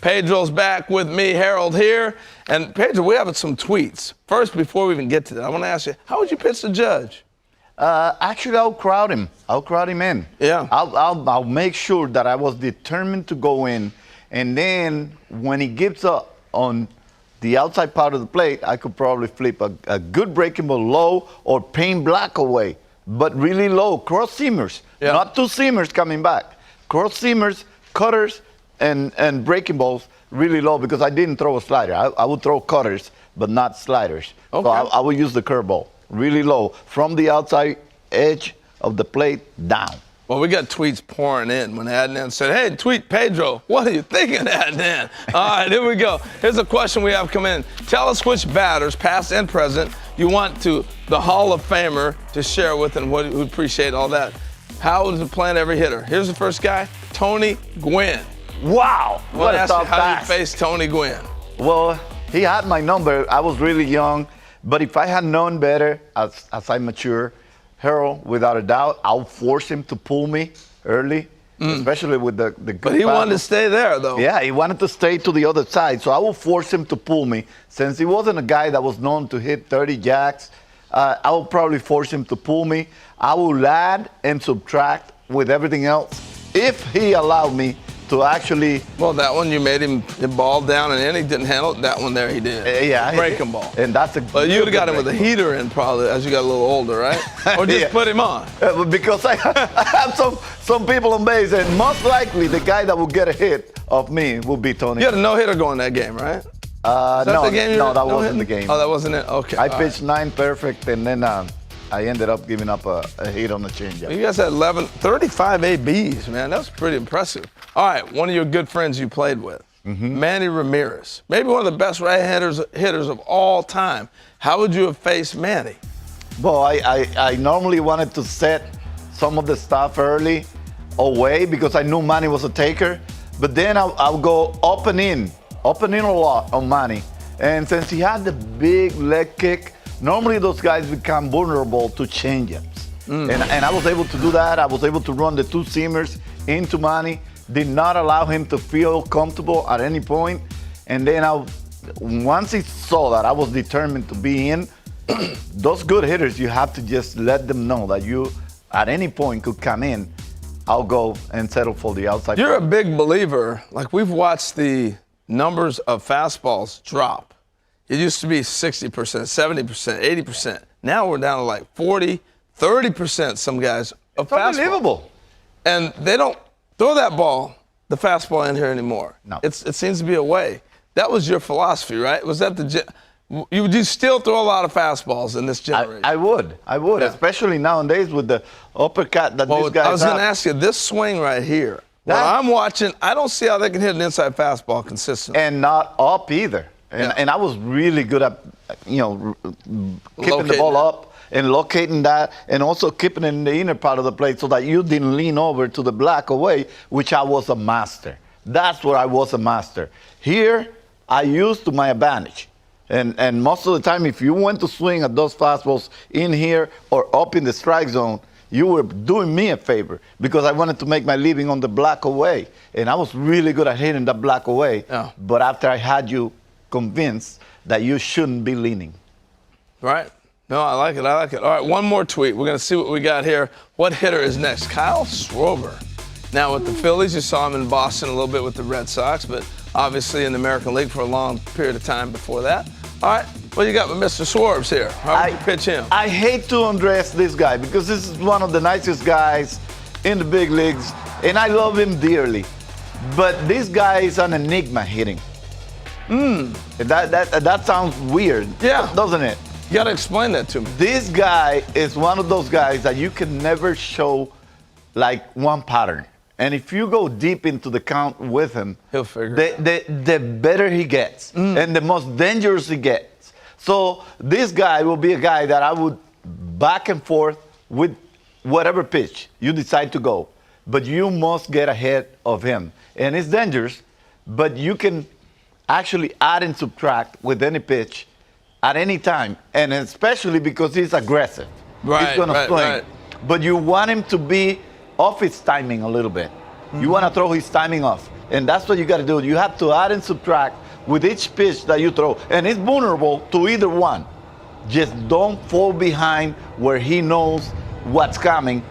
Pedro's back with me, Harold here. And Pedro, we have some tweets. First, before we even get to that, I want to ask you, how would you pitch the Judge? Actually, I'll crowd him. I'll crowd him in. Yeah. I'll make sure that I was determined to go in. And then when he gives up on the outside part of the plate, I could probably flip a good breaking ball low or paint black away, but really low. Cross seamers, not two seamers coming back. Cross seamers, cutters, and breaking balls really low because I didn't throw a slider. I would throw cutters, but not sliders. Okay. So I would use the curveball really low from the outside edge of the plate down. Well, we got tweets pouring in when Adnan said, hey, tweet Pedro. What are you thinking, Adnan? All right, here we go. Here's a question we have come in. Tell us which batters, past and present, you want to the Hall of Famer to share with, and we appreciate all that. How is it playing every hitter? Here's the first guy, Tony Gwynn. Wow, what a tough how do you face Tony Gwynn? Well, he had my number. I was really young, but if I had known better as I mature, Harold, without a doubt, I'll force him to pull me early, especially with the good But he wanted to stay there, though. Yeah, he wanted to stay to the other side, so I will force him to pull me. Since he wasn't a guy that was known to hit 30 jacks, I will probably force him to pull me. I will add and subtract with everything else if he allowed me to actually. Well, that one you made him ball down and in. He didn't handle it. That one there he did. Yeah. Breaking ball. And that's a. But you would have got him with a heater in probably as you got a little older, right? Or just put him on. Because I have some people on base, and most likely the guy that will get a hit of me will be Tony. You had a no-hitter going that game, right? No, that wasn't the game. Oh, that wasn't it? Okay. I pitched 9 perfect, and then I ended up giving up a hit on the changeup. You guys had 35 ABs, man. That's pretty impressive. All right, one of your good friends you played with, Manny Ramirez, maybe one of the best right-handers hitters of all time. How would you have faced Manny? Well, I normally wanted to set some of the stuff early away because I knew Manny was a taker, but then I'll go up and in a lot on Manny. And since he had the big leg kick, normally those guys become vulnerable to changeups. And I was able to do that. I was able to run the 2 seamers into Manny, did not allow him to feel comfortable at any point. And then once he saw that I was determined to be in, those good hitters, you have to just let them know that you, at any point, could come in. I'll go and settle for the outside. You're a big believer. Like, we've watched the numbers of fastballs drop. It used to be 60%, 70%, 80%. Now we're down to like 40, 30%, some guys, of fastball. Unbelievable. And they don't throw that ball, the fastball, in here anymore. No. It seems to be a way. That was your philosophy, right? Was that would you still throw a lot of fastballs in this generation? I would, yeah. Especially nowadays with the uppercut that these guys have. I was going to ask you, this swing right here, when I'm watching, I don't see how they can hit an inside fastball consistently. And not up either. And I was really good at, keeping the ball up and locating that, and also keeping it in the inner part of the plate so that you didn't lean over to the black away, which I was a master. That's where I was a master. Here, I used to my advantage. And most of the time, if you went to swing at those fastballs in here or up in the strike zone, you were doing me a favor because I wanted to make my living on the black away. And I was really good at hitting that black away. Yeah. But after I had you convinced that you shouldn't be leaning. Right. No, I like it. All right, one more tweet. We're going to see what we got here. What hitter is next? Kyle Schwarber. Now, with the Phillies, you saw him in Boston a little bit with the Red Sox, but obviously in the American League for a long period of time before that. All right, what you got with Mr. Schwarbs here? How would you pitch him? I hate to undress this guy because this is one of the nicest guys in the big leagues, and I love him dearly. But this guy is an enigma hitting. That sounds weird, doesn't it? You got to explain that to me. This guy is one of those guys that you can never show like one pattern. And if you go deep into the count with him, he'll figure it out. The better he gets and the most dangerous he gets. So this guy will be a guy that I would back and forth with whatever pitch you decide to go. But you must get ahead of him. And it's dangerous, but you can actually add and subtract with any pitch at any time, and especially because he's aggressive. Right, he's going to swing. Right. But you want him to be off his timing a little bit. You want to throw his timing off. And that's what you got to do. You have to add and subtract with each pitch that you throw. And it's vulnerable to either one. Just don't fall behind where he knows what's coming,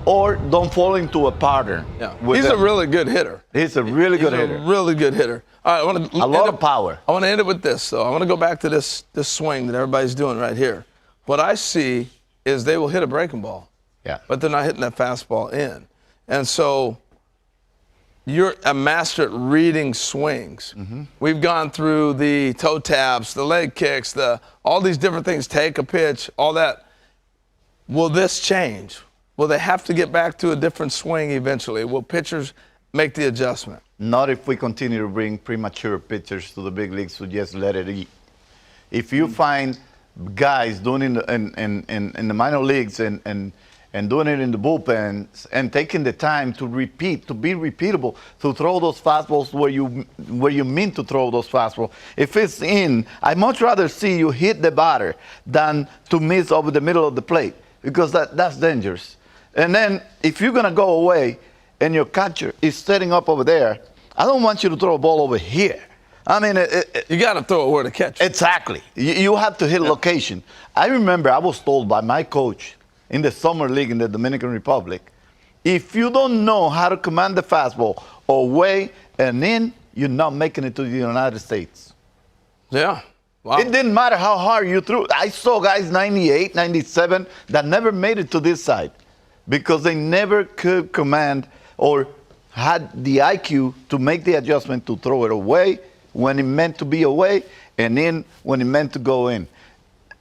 or don't fall into a pattern. Yeah. He's a really good hitter. He's a really good hitter. Really good hitter. All right, a lot of power. I want to end it with this, though. I want to go back to this swing that everybody's doing right here. What I see is they will hit a breaking ball. Yeah. But they're not hitting that fastball in. And so you're a master at reading swings. Mm-hmm. We've gone through the toe taps, the leg kicks, all these different things, take a pitch, all that. Will this change? Will they have to get back to a different swing eventually? Will pitchers make the adjustment? Not if we continue to bring premature pitchers to the big leagues to just let it eat. If you find guys doing in the minor leagues and doing it in the bullpens and taking the time to repeat, to be repeatable, to throw those fastballs where you mean to throw those fastballs. If it's in, I'd much rather see you hit the batter than to miss over the middle of the plate, because that's dangerous. And then if you're going to go away and your catcher is setting up over there, I don't want you to throw a ball over here. I mean, you got to throw it where to catch it. Exactly. You have to hit location. I remember I was told by my coach in the summer league in the Dominican Republic, if you don't know how to command the fastball away and in, you're not making it to the United States. Yeah. Wow. It didn't matter how hard you threw. I saw guys 98, 97 that never made it to this side because they never could command or had the IQ to make the adjustment to throw it away when it meant to be away and in when it meant to go in.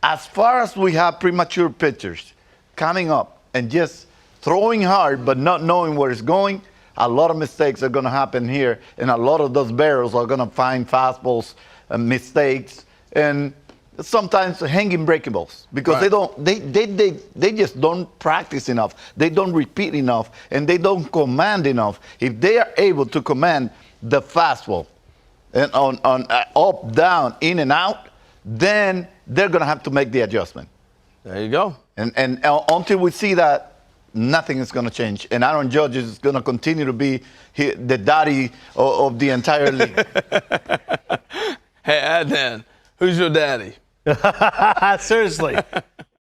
As far as we have premature pitchers coming up and just throwing hard but not knowing where it's going, a lot of mistakes are going to happen here, and a lot of those barrels are going to find fastballs, mistakes, and sometimes hanging breaking balls because they just don't practice enough, they don't repeat enough, and they don't command enough. If they are able to command the fastball and on up, down, in and out, then they're going to have to make the adjustment. There you go. And until we see that, nothing is going to change. And Aaron Judge is going to continue to be the daddy of the entire league. Hey, Adnan, who's your daddy? Seriously.